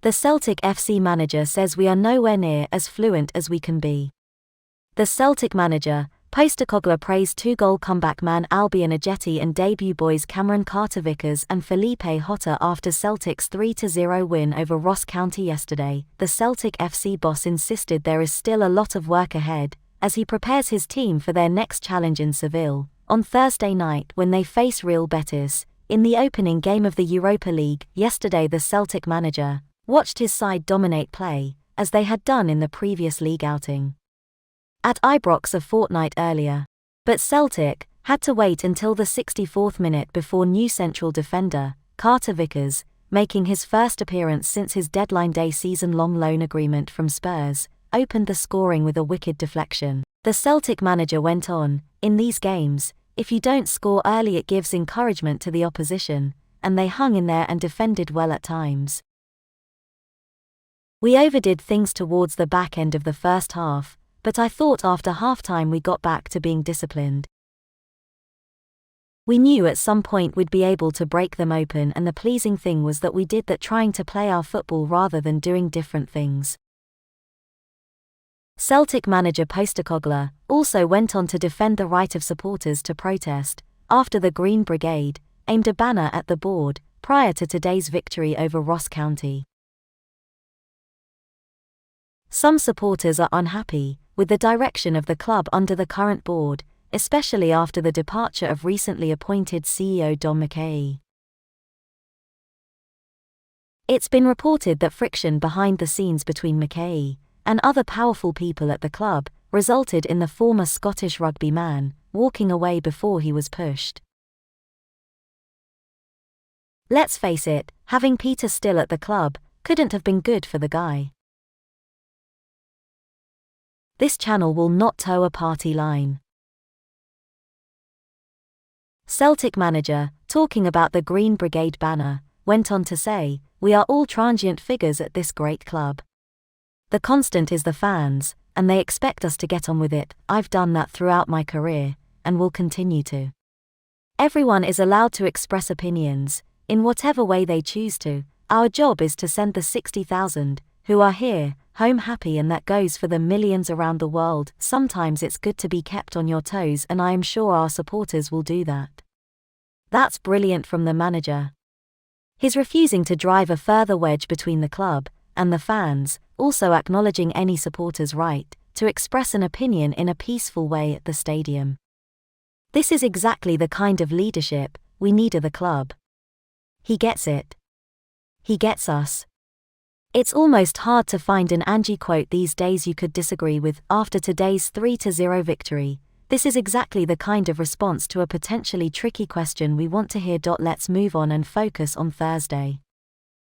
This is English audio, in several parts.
The Celtic FC manager says we are nowhere near as fluent as we can be. The Celtic manager, Postecoglou, praised two-goal comeback man Albion Ajeti and debut boys Cameron Carter-Vickers and Felipe Jota after Celtic's 3-0 win over Ross County yesterday. The Celtic FC boss insisted there is still a lot of work ahead, as he prepares his team for their next challenge in Seville, on Thursday night when they face Real Betis, in the opening game of the Europa League. Yesterday the Celtic manager watched his side dominate play, as they had done in the previous league outing at Ibrox a fortnight earlier. But Celtic had to wait until the 64th minute before new central defender, Carter-Vickers, making his first appearance since his deadline day season-long loan agreement from Spurs, opened the scoring with a wicked deflection. The Celtic manager went on, "In these games, if you don't score early it gives encouragement to the opposition, and they hung in there and defended well at times. We overdid things towards the back end of the first half, but I thought after halftime we got back to being disciplined. We knew at some point we'd be able to break them open, and the pleasing thing was that we did that, trying to play our football rather than doing different things." Celtic manager Postecoglou also went on to defend the right of supporters to protest, after the Green Brigade aimed a banner at the board prior to today's victory over Ross County. Some supporters are unhappy with the direction of the club under the current board, especially after the departure of recently appointed CEO Dom McKay. It's been reported that friction behind the scenes between McKay and other powerful people at the club resulted in the former Scottish rugby man walking away before he was pushed. Let's face it, having Peter still at the club couldn't have been good for the guy. This channel will not toe a party line. Celtic manager, talking about the Green Brigade banner, went on to say, "We are all transient figures at this great club. The constant is the fans, and they expect us to get on with it. I've done that throughout my career, and will continue to. Everyone is allowed to express opinions, in whatever way they choose to. Our job is to send the 60,000, who are here, home happy, and that goes for the millions around the world. Sometimes it's good to be kept on your toes, and I am sure our supporters will do that." That's brilliant from the manager. He's refusing to drive a further wedge between the club and the fans, also acknowledging any supporter's right to express an opinion in a peaceful way at the stadium. This is exactly the kind of leadership we need at the club. He gets it. He gets us. It's almost hard to find an Angie quote these days you could disagree with. After today's 3-0 victory, this is exactly the kind of response to a potentially tricky question we want to hear. Let's move on and focus on Thursday.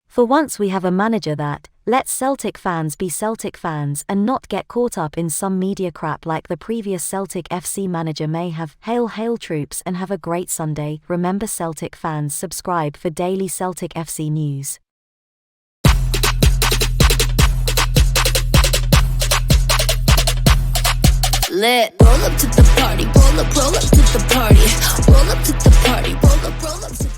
For once we have a manager that lets Celtic fans be Celtic fans and not get caught up in some media crap like the previous Celtic FC manager may have. Hail, hail troops, and have a great Sunday. Remember, Celtic fans, subscribe for daily Celtic FC news. Lit. Roll up to the party, roll up to the party, roll up to the party, roll up to